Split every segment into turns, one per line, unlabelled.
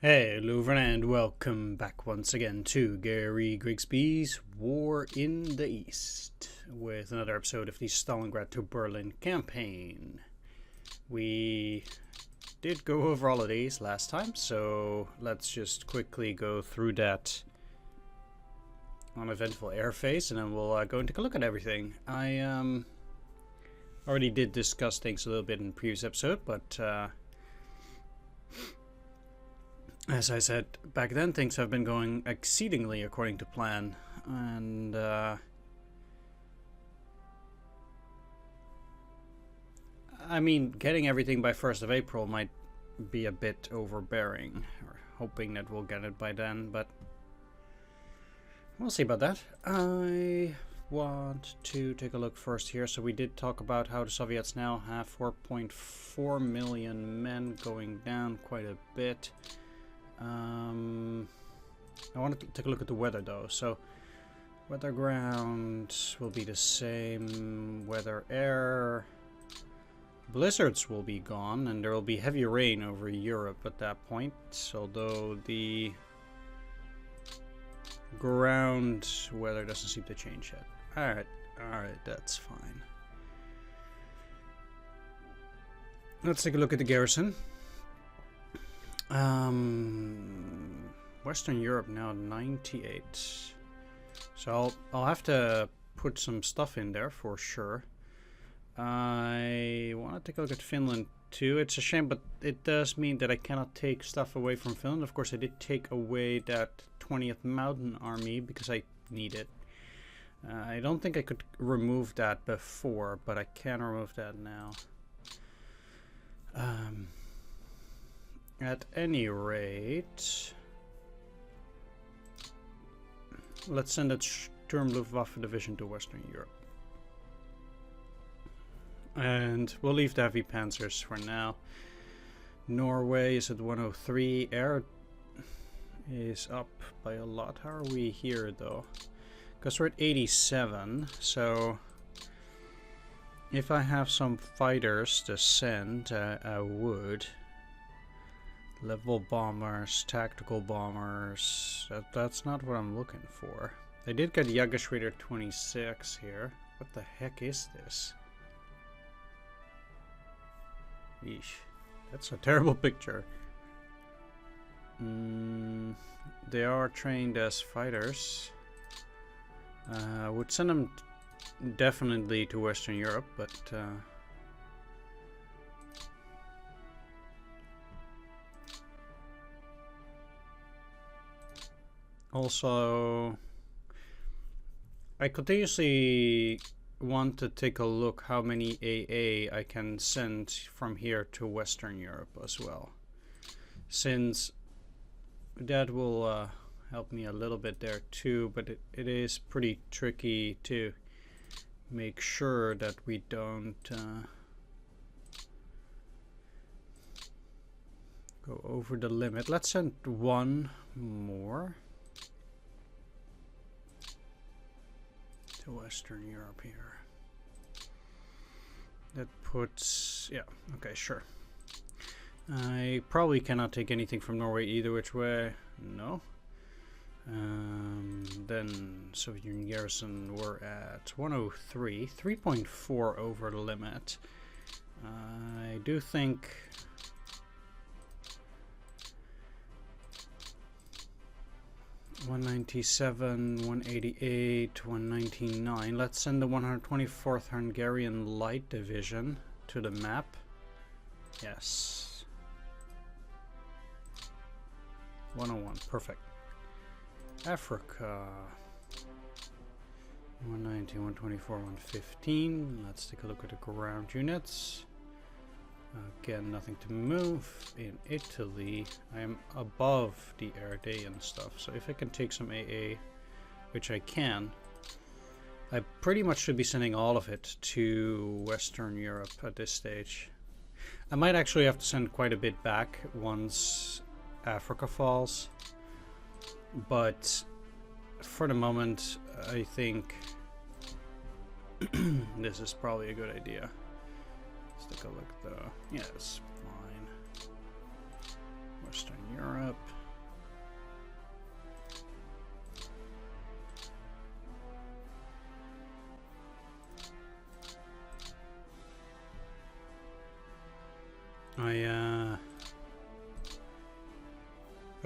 Hello and welcome back once again to Gary Grigsby's War in the East with another episode of the Stalingrad to Berlin campaign. We did go over all of these last time, so let's just quickly go through that uneventful air phase and then we'll go and take a look at everything. I already did discuss things a little bit in the previous episode, but as I said back then, things have been going exceedingly according to plan, and I mean, getting everything by 1st of April might be a bit overbearing, or hoping that we'll get it by then, but we'll see about that. I want to take a look first here. So we did talk about how the Soviets now have 4.4 million men, going down quite a bit. I wanted to take a look at the weather though. So weather ground will be the same, weather air. Blizzards will be gone and there will be heavy rain over Europe at that point, although the ground weather doesn't seem to change yet. Alright, that's fine. Let's take a look at the garrison. Western Europe now 98. So I'll have to put some stuff in there for sure. I want to take a look at Finland too. It's a shame, but it does mean that I cannot take stuff away from Finland. Of course, I did take away that 20th Mountain Army because I need it. I don't think I could remove that before, but I can remove that now. At any rate, let's send a Sturmluftwaffe division to Western Europe. And we'll leave the heavy panzers for now. Norway is at 103. Air is up by a lot. How are we here though? Because we're at 87. So if I have some fighters to send, I would. Level bombers, tactical bombers. That's not what I'm looking for. I did get Jägerschweder 26 here. What the heck is this? Yeesh. That's a terrible picture. They are trained as fighters. I would send them definitely to Western Europe, but also, I continuously want to take a look how many AA I can send from here to Western Europe as well, since that will help me a little bit there too, but it is pretty tricky to make sure that we don't go over the limit. Let's send one more to Western Europe here. That puts, yeah, okay, sure. I probably cannot take anything from Norway either which way. No. Then Soviet Union Garrison, we're at 103, 3.4 over the limit. I do think $197, $188, $199. Let's send the 124th Hungarian Light Division to the map. Yes. 101, perfect. Africa. 190, 124, 115. Let's take a look at the ground units. Again, nothing to move. In Italy, I am above the air day and stuff, so if I can take some AA, which I can, I pretty much should be sending all of it to Western Europe at this stage. I might actually have to send quite a bit back once Africa falls, but for the moment, I think this is probably a good idea. Let's take a look though. Yeah, it's fine. Western Europe.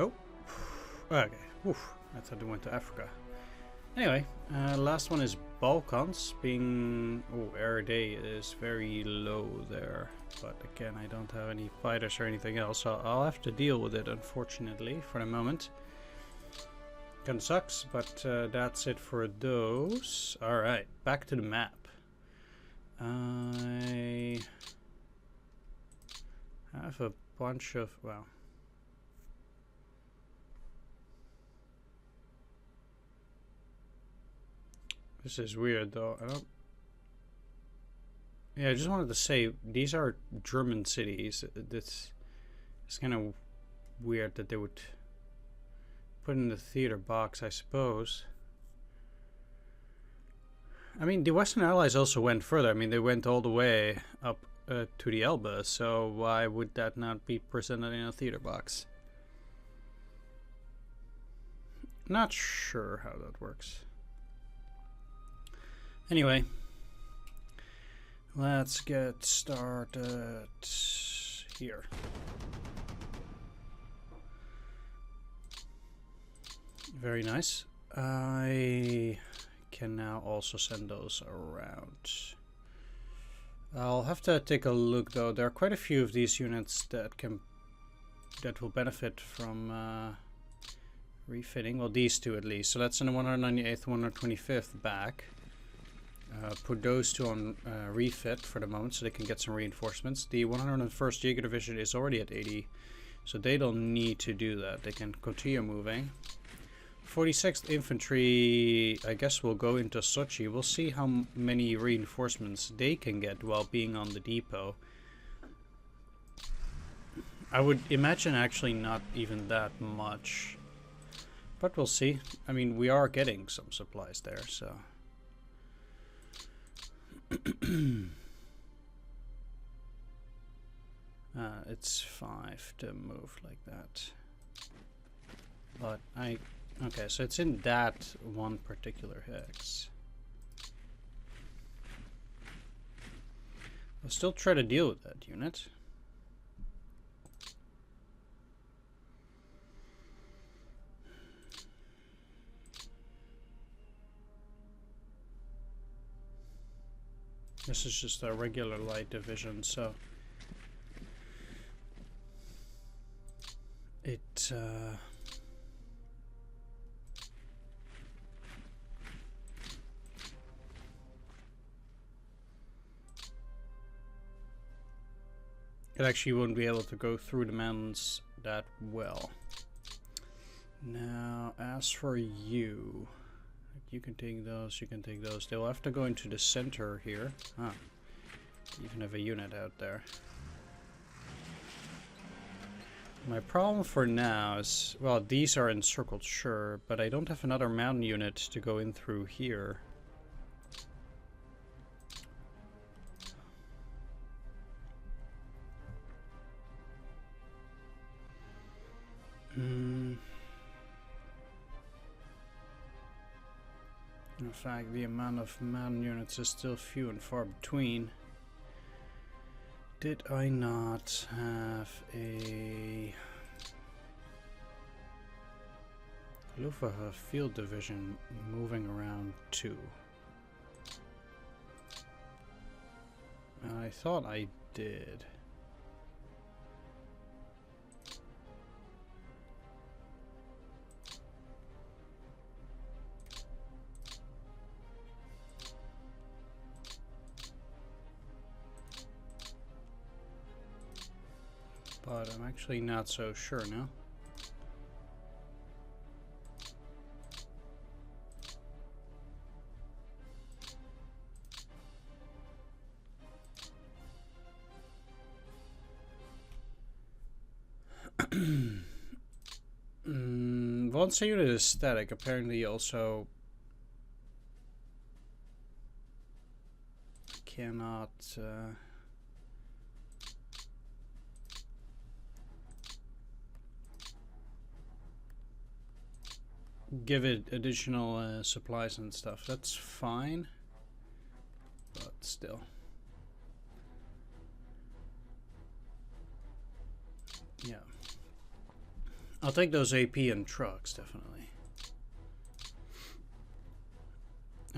Oh, okay. Oof. I thought they went to Africa. Anyway, last one is Balkans. Being air day is very low there, but again, I don't have any fighters or anything else, so I'll have to deal with it. Unfortunately, for the moment. Kinda sucks, but that's it for those. All right, back to the map. I have a bunch of well. This is weird though. Yeah, I just wanted to say these are German cities. It's kind of weird that they would put in the theater box, I suppose. I mean, the Western Allies also went further. I mean, they went all the way up to the Elbe, so why would that not be presented in a theater box? Not sure how that works. Anyway, let's get started here. Very nice. I can now also send those around. I'll have to take a look though. There are quite a few of these units that will benefit from refitting. Well, these two at least. So let's send the 198th, 125th back. Put those two on refit for the moment so they can get some reinforcements. The 101st Jaeger Division is already at 80, so they don't need to do that. They can continue moving. 46th Infantry, I guess, will go into Sochi. We'll see how many reinforcements they can get while being on the depot. I would imagine actually not even that much, but we'll see. I mean, we are getting some supplies there, so... it's 5 to move like that. But okay, so it's in that one particular hex. I'll still try to deal with that unit. This is just a regular light division, so it actually won't be able to go through the mountains that well. Now, as for you, you can take those, you can take those. They'll have to go into the center here. Ah, even have a unit out there. My problem for now is, well, these are encircled, sure, but I don't have another mountain unit to go in through here. In fact, the amount of mountain units is still few and far between. Did I not have a Luftwaffe field division moving around too? I thought I did. But I'm actually not so sure now. Once a unit is static, apparently also cannot give it additional supplies and stuff. That's fine, but still. Yeah. I'll take those AP and trucks, definitely.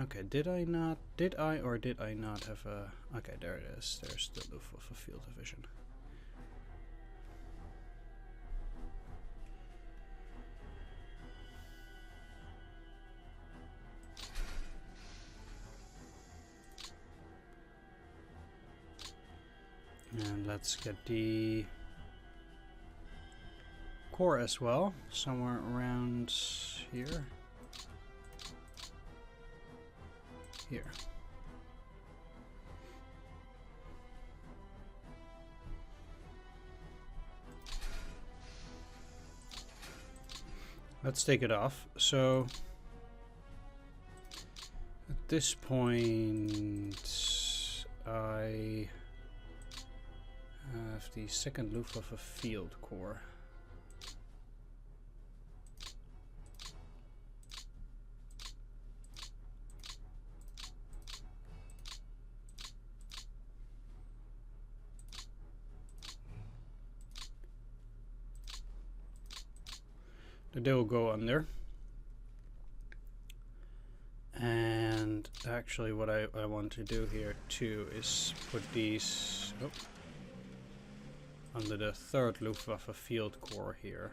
Okay, did I or did I not have a... Okay, there it is. There's the Luftwaffe Field Division. And let's get the Corps as well, somewhere around here. Here. Let's take it off. So at this point I have the 2nd Luftwaffe Field Corps. They will go under. And actually what I want to do here too is put these under the 3rd Luftwaffe Field Corps here.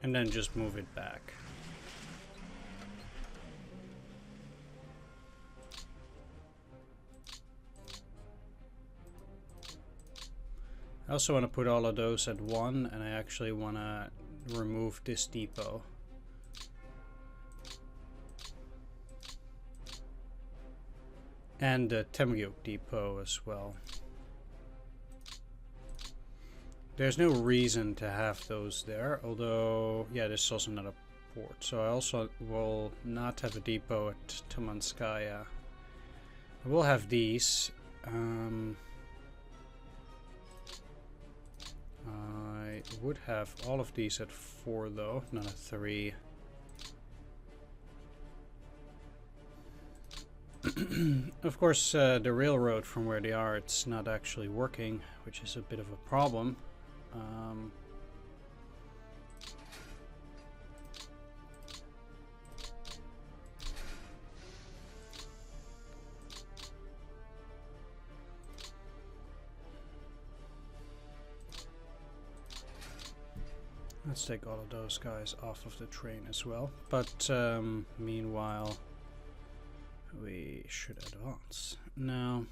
And then just move it back. I also want to put all of those at 1, and I actually want to remove this depot. And the Temryuk depot as well. There's no reason to have those there, although, yeah, this is also not a port. So I also will not have a depot at Tamanskaya. I will have these. I would have all of these at 4 though, not at 3. Of course, the railroad from where they are, it's not actually working, which is a bit of a problem. Let's take all of those guys off of the train as well. But meanwhile, we should advance. Now,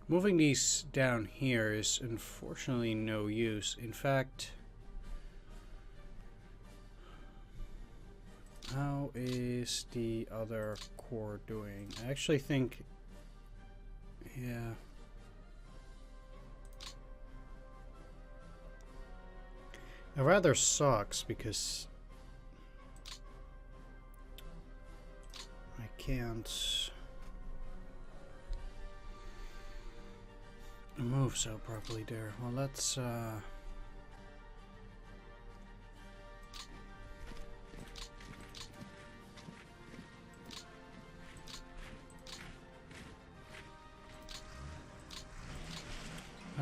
moving these down here is unfortunately no use. In fact, how is the other corps doing? I actually think, yeah. It rather sucks because I can't move so properly there. Well, let's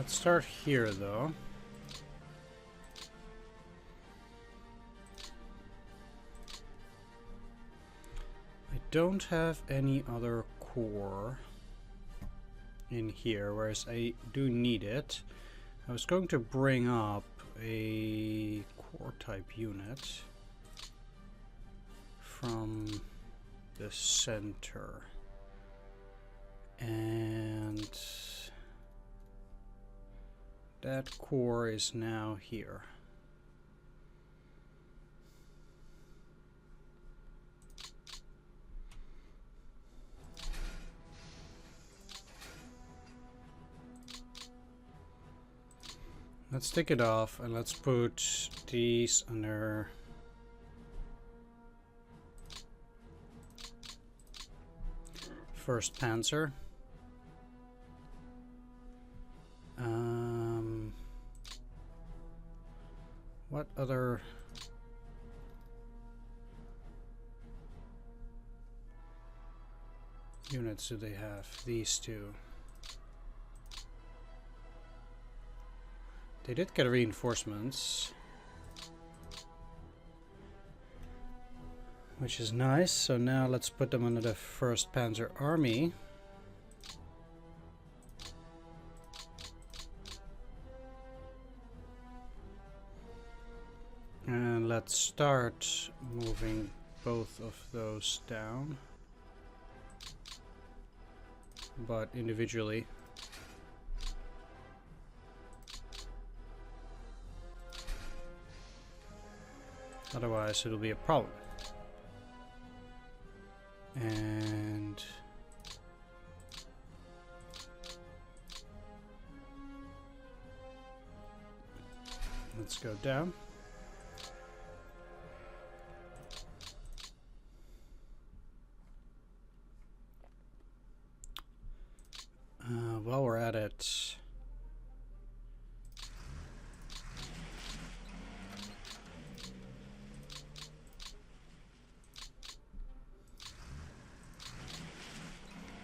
start here though. I don't have any other corps in here, whereas I do need it. I was going to bring up a corps type unit from the center, and that corps is now here. Let's take it off and let's put these under First Panzer. What other units do they have? These two. They did get reinforcements, which is nice. So now let's put them under the 1st Panzer Army. And let's start moving both of those down, but individually. Otherwise it'll be a problem. And let's go down. While we're at it,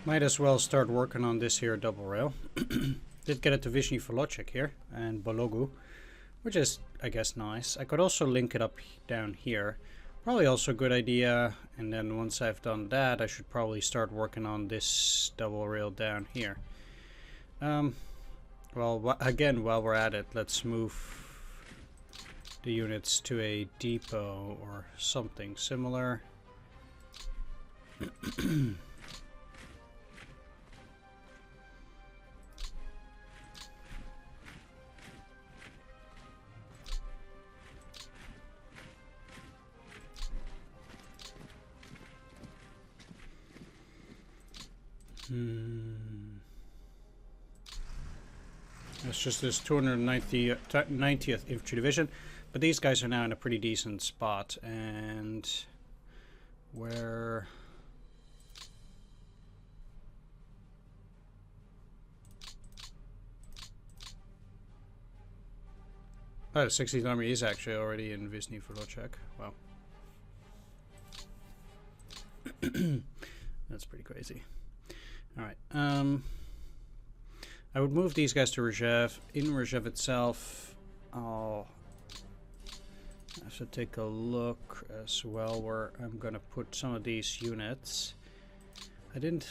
might as well start working on this here double rail. Did get it to Vishny Volocek here and Bologu, which is, I guess, nice. I could also link it up down here. Probably also a good idea. And then once I've done that, I should probably start working on this double rail down here. Well, again, while we're at it, let's move the units to a depot or something similar. It's just this 290th Infantry Division, but these guys are now in a pretty decent spot. And where... Oh, the 60th Army is actually already in Vishny Volocek. Wow. That's pretty crazy. Alright, I would move these guys to Rzhev. In Rzhev itself, I'll have to take a look as well where I'm gonna put some of these units. I didn't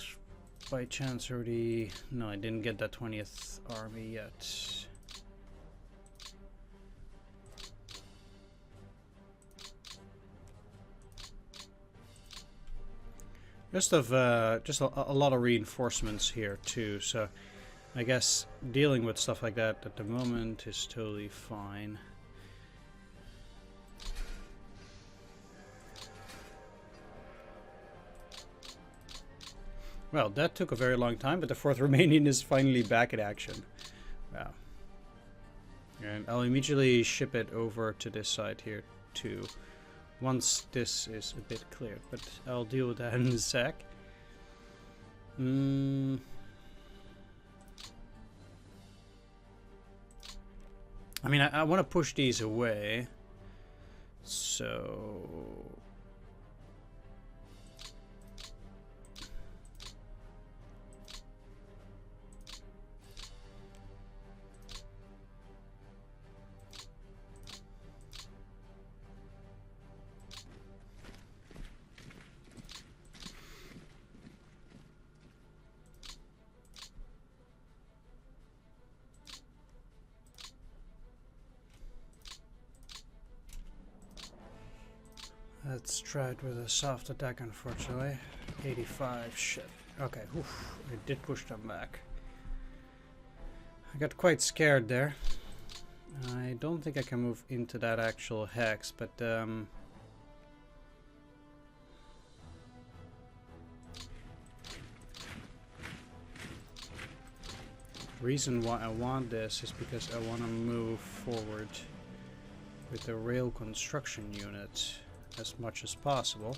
by chance already... No, I didn't get that 20th Army yet. Just a lot of reinforcements here too, so I guess dealing with stuff like that at the moment is totally fine. Well, that took a very long time, but the 4th Romanian is finally back in action. Wow. And I'll immediately ship it over to this side here too, once this is a bit cleared, but I'll deal with that in a sec. I mean, I want to push these away, so... Let's try it with a soft attack, unfortunately. 85, shit. Okay, oof, I did push them back. I got quite scared there. I don't think I can move into that actual hex, but reason why I want this is because I want to move forward with the rail construction unit as much as possible.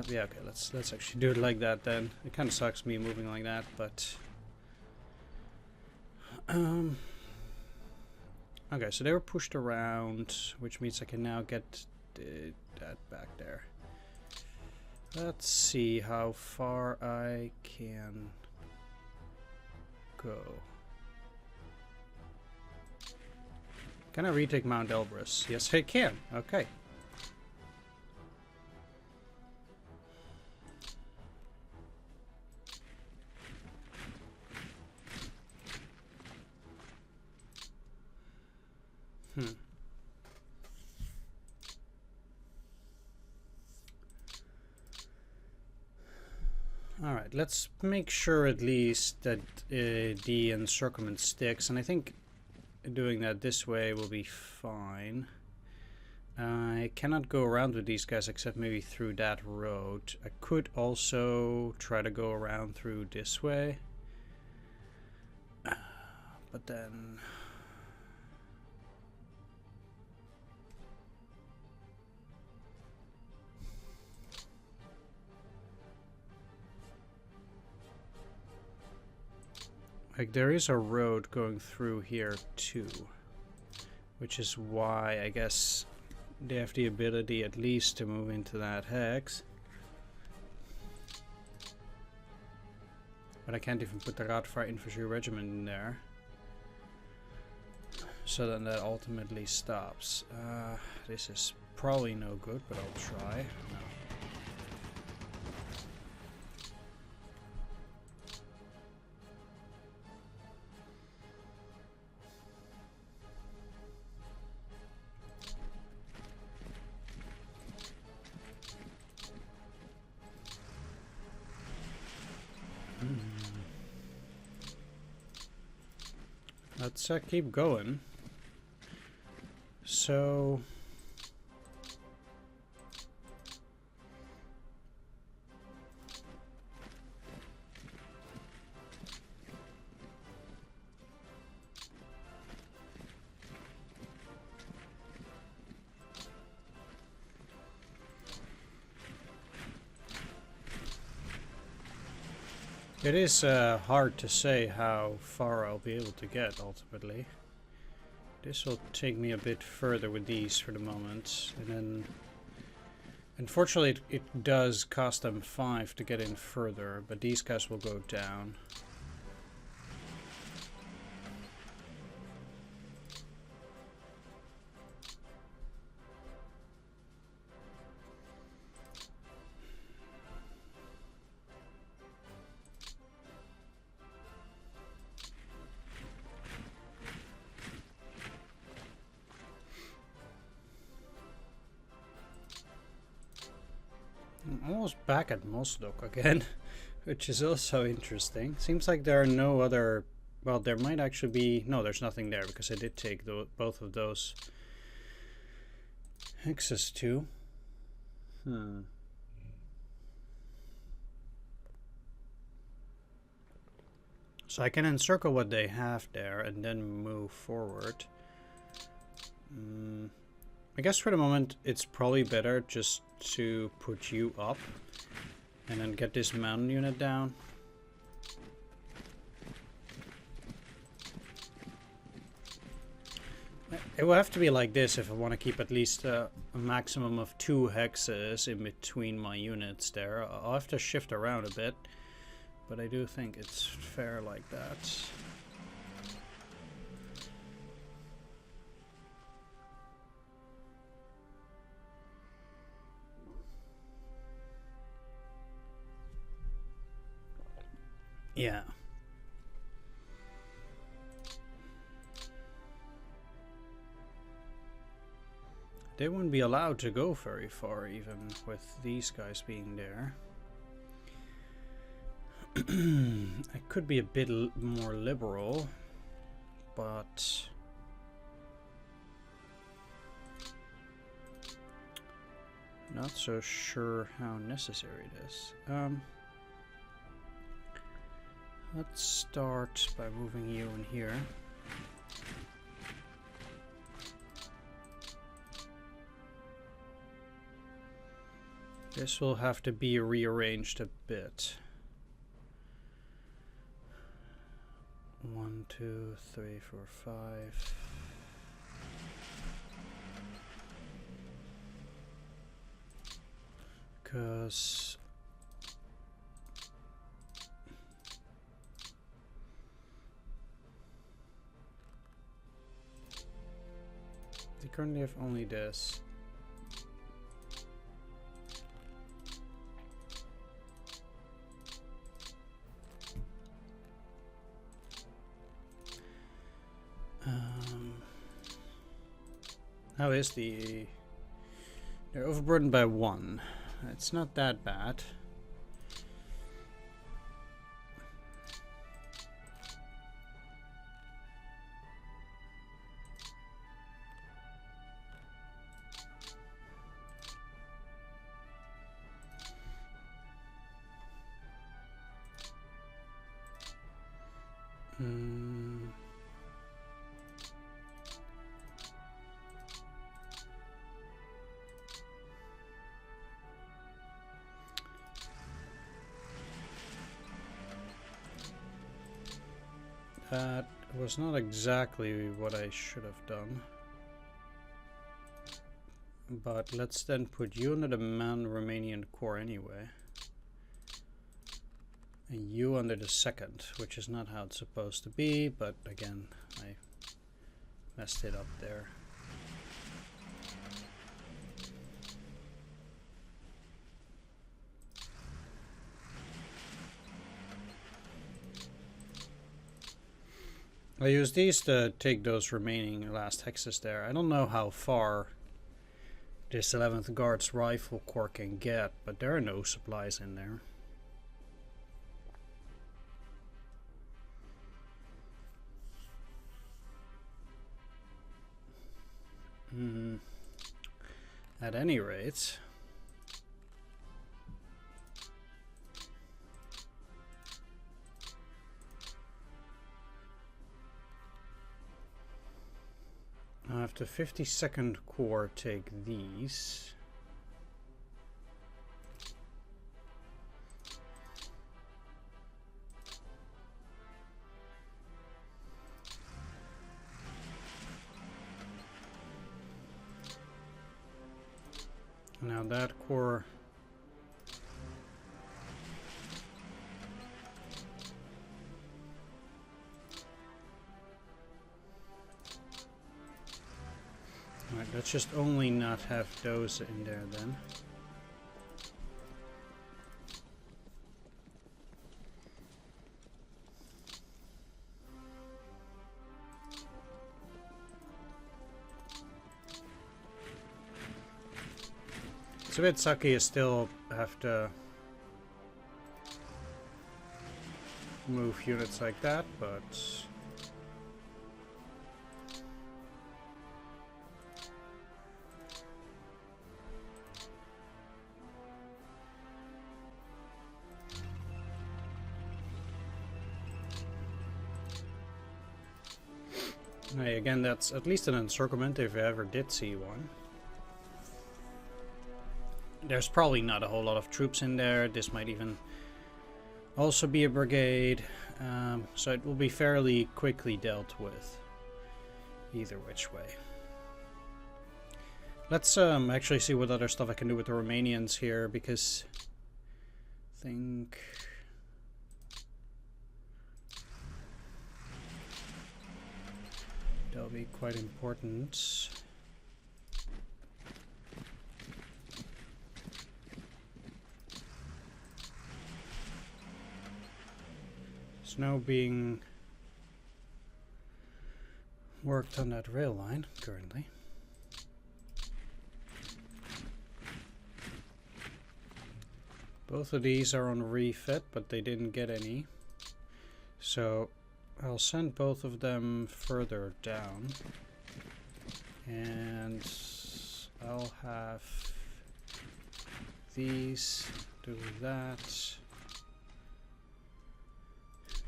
Yeah, okay, let's actually do it like that then. It kind of sucks me moving like that, but Okay, so they were pushed around, which means I can now get that back there. Let's see how far I can go. Can I retake Mount Elbrus? Yes, I can. Okay. Alright, let's make sure at least that the encirclement sticks, and I think doing that this way will be fine. I cannot go around with these guys except maybe through that road. I could also try to go around through this way. But then... like, there is a road going through here too. Which is why, I guess, they have the ability at least to move into that hex. But I can't even put the Radfire Infantry Regiment in there. So then that ultimately stops. This is probably no good, but I'll try. No. Let's keep going. So... it is hard to say how far I'll be able to get ultimately. This will take me a bit further with these for the moment, and then unfortunately it does cost them 5 to get in further, but these guys will go down. I'm almost back at Mozdok again, which is also interesting. Seems like there are no other... well, there might actually be... no, there's nothing there, because I did take both of those hexes too. So I can encircle what they have there and then move forward. I guess for the moment it's probably better just to put you up and then get this mountain unit down. It will have to be like this if I want to keep at least a maximum of 2 hexes in between my units there. I'll have to shift around a bit, but I do think it's fair like that. Yeah. They wouldn't be allowed to go very far even with these guys being there. I could be a bit more liberal, but not so sure how necessary it is. Let's start by moving you in here. This will have to be rearranged a bit. 1, 2, 3, 4, 5. Because they currently have only this. How is the... They're overburdened by 1. It's not that bad. That was not exactly what I should have done. But let's then put you under the Romanian Corps anyway. And you under the 2nd, which is not how it's supposed to be, but again, I messed it up there. I use these to take those remaining last hexes there. I don't know how far this 11th Guards Rifle Corps can get, but there are no supplies in there. At any rate, I have the 52nd Corps take these. Now that Corps Alright, let's just only not have those in there then. It's a bit sucky you still have to move units like that, but hey, again, that's at least an encirclement if I ever did see one. There's probably not a whole lot of troops in there. This might even also be a brigade. So it will be fairly quickly dealt with either which way. Let's actually see what other stuff I can do with the Romanians here, because I think that'll be quite important. Snow being worked on that rail line currently. Both of these are on refit, but they didn't get any. So I'll send both of them further down. And I'll have these do that.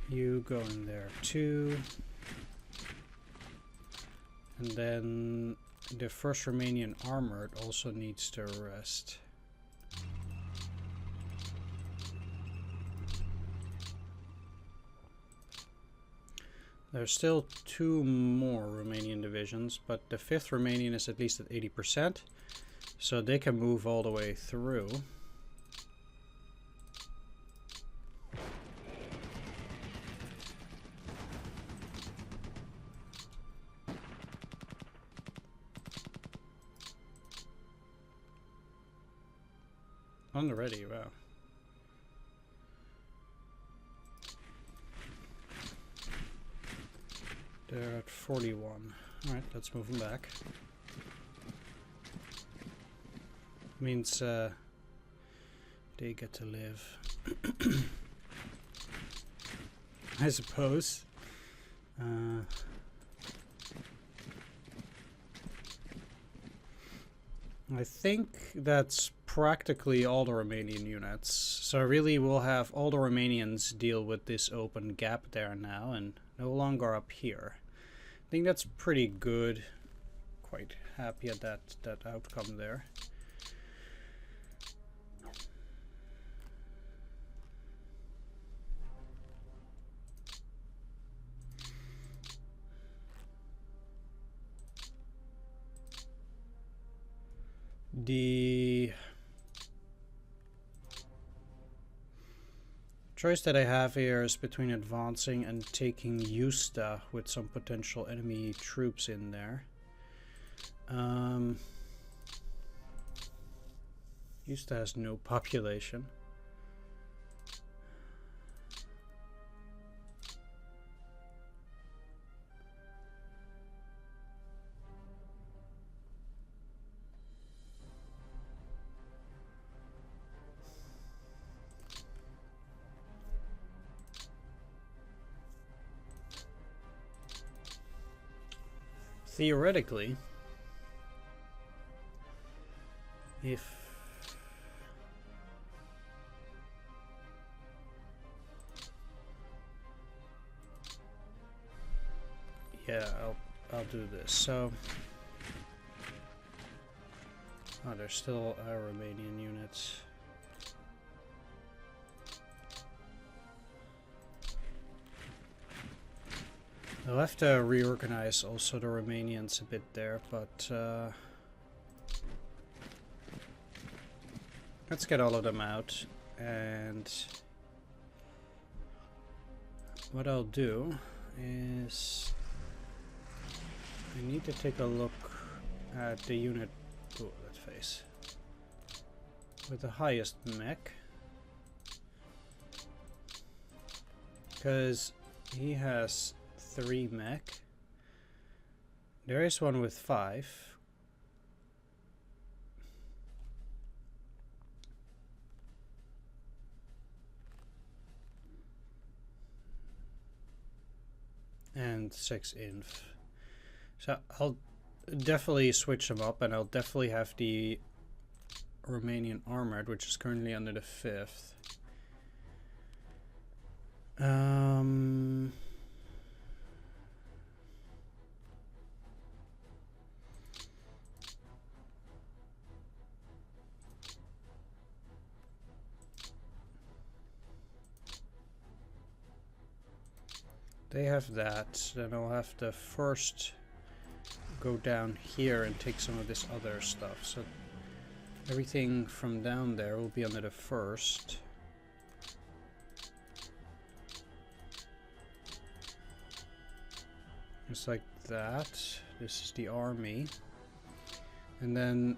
You go in there too. And then the 1st Romanian Armored also needs to rest. There's still 2 more Romanian divisions, but the 5th Romanian is at least at 80%, so they can move all the way through. On the ready, wow. They're at 41. Alright, let's move them back. Means they get to live. I suppose. I think that's practically all the Romanian units. So really we'll have all the Romanians deal with this open gap there now and no longer up here. I think that's pretty good. Quite happy at that outcome there. The choice that I have here is between advancing and taking Justa with some potential enemy troops in there. Justa has no population. Theoretically, if yeah, I'll do this. So, oh, there's still our Romanian units. I'll have to reorganize also the Romanians a bit there, but let's get all of them out. And what I'll do is I need to take a look at the unit. Oh, that face with the highest mech, because he has 3 mech. There is one with 5. And 6 inf. So I'll definitely switch them up, and I'll definitely have the Romanian armored, which is currently under the 5th. They have that, then I'll have to first go down here and take some of this other stuff. So everything from down there will be under the 1st. Just like that. This is the army. And then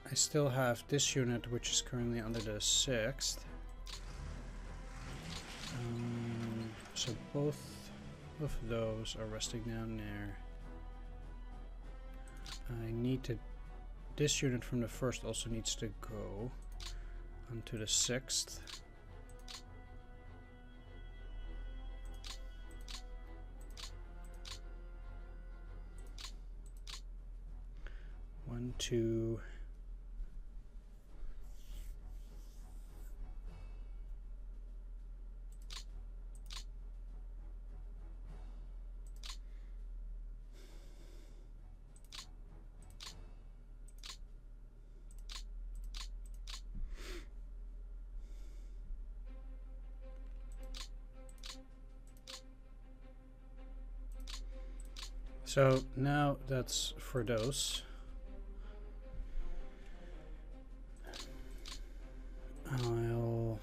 I still have this unit, which is currently under the 6th. So both of those are resting down there. I need to... This unit from the 1st also needs to go onto the 6th. One, two... So now that's for those. I'll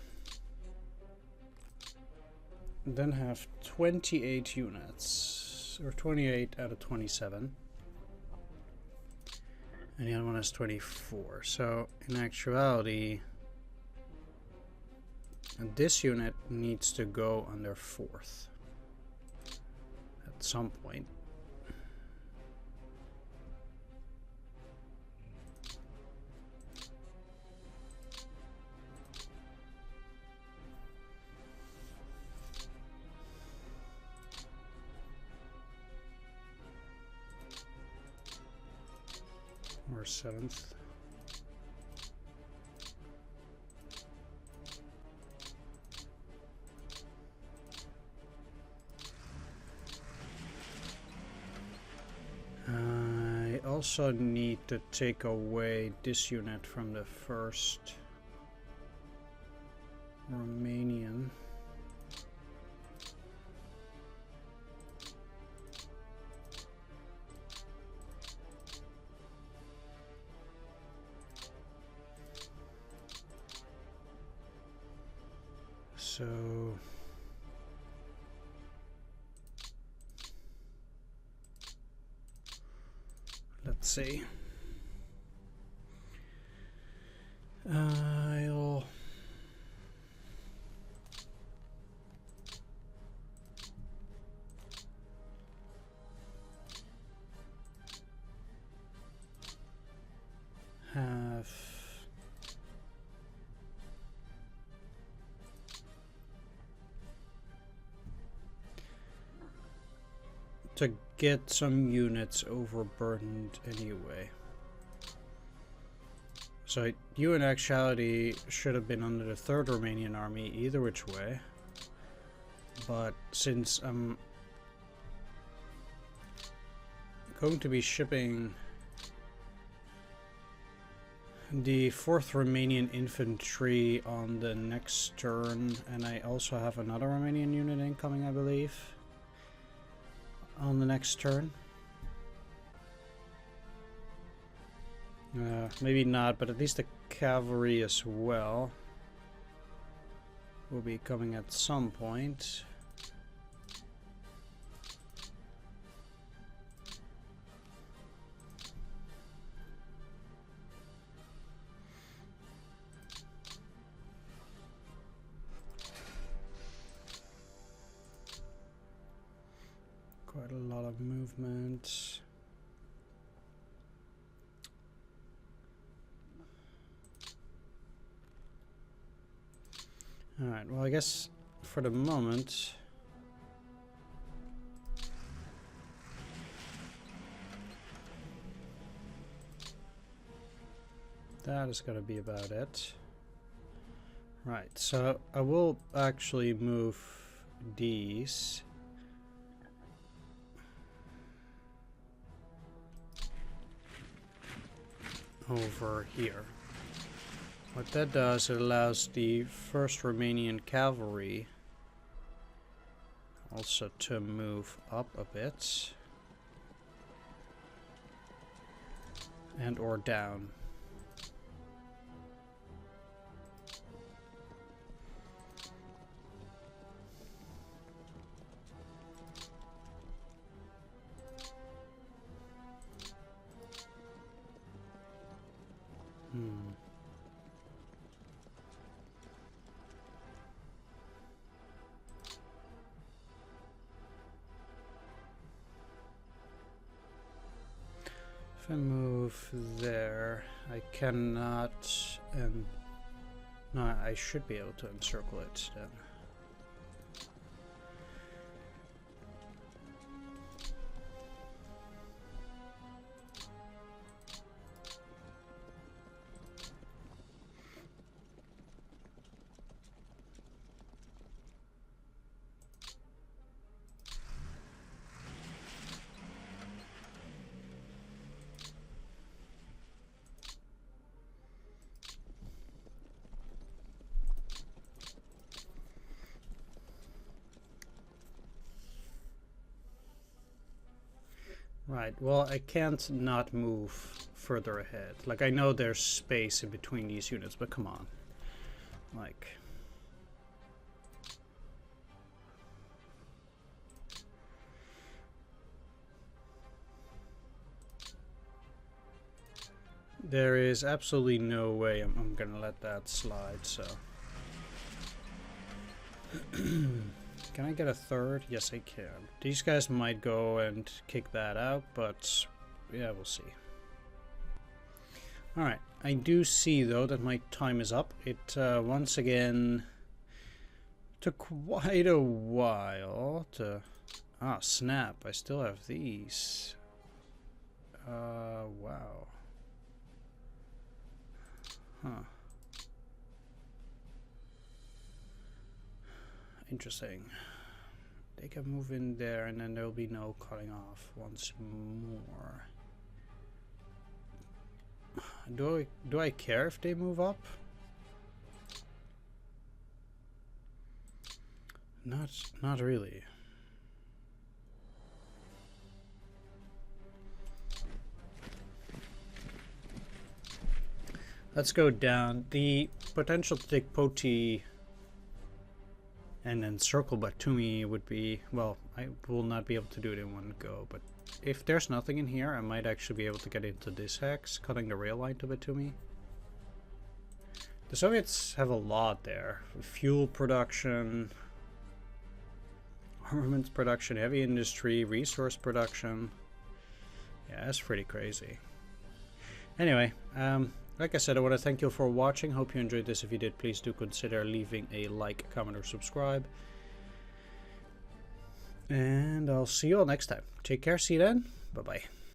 then have 28 units, or 28 out of 27. And the other one is 24. So in actuality, this unit needs to go under 4th at some point. Or 7th. I also need to take away this unit from the 1st Romanian. So let's see. I'll have to get some units overburdened anyway. So you in actuality should have been under the 3rd Romanian army either which way. But since I'm going to be shipping the 4th Romanian infantry on the next turn, and I also have another Romanian unit incoming, I believe, on the next turn. Maybe not, but at least the cavalry as well will be coming at some point. Quite a lot of movement. Alright, well I guess for the moment that is going to be about it. Right, so I will actually move these over here. What that does, it allows the 1st Romanian cavalry also to move up a bit and or down. If I move there, I cannot, and no, I should be able to encircle it then. Right, well, I can't not move further ahead. Like, I know there's space in between these units, but come on. Like... There is absolutely no way I'm gonna let that slide, so... Can I get a third? Yes, I can. These guys might go and kick that out, but yeah, we'll see. Alright, I do see though that my time is up. It once again took quite a while to... Ah, snap, I still have these. Wow. Huh. Interesting. They can move in there and then there'll be no cutting off once more. Do I care if they move up? Not really. Let's go down. The potential to take Poti and then circle Batumi would be, well, I will not be able to do it in one go, but if there's nothing in here, I might actually be able to get into this hex, cutting the rail line to Batumi. The Soviets have a lot there. Fuel production, armaments production, heavy industry, resource production. Yeah, that's pretty crazy. Anyway, like I said, I want to thank you for watching. Hope you enjoyed this. If you did, please do consider leaving a like, comment, or subscribe. And I'll see you all next time. Take care. See you then. Bye-bye.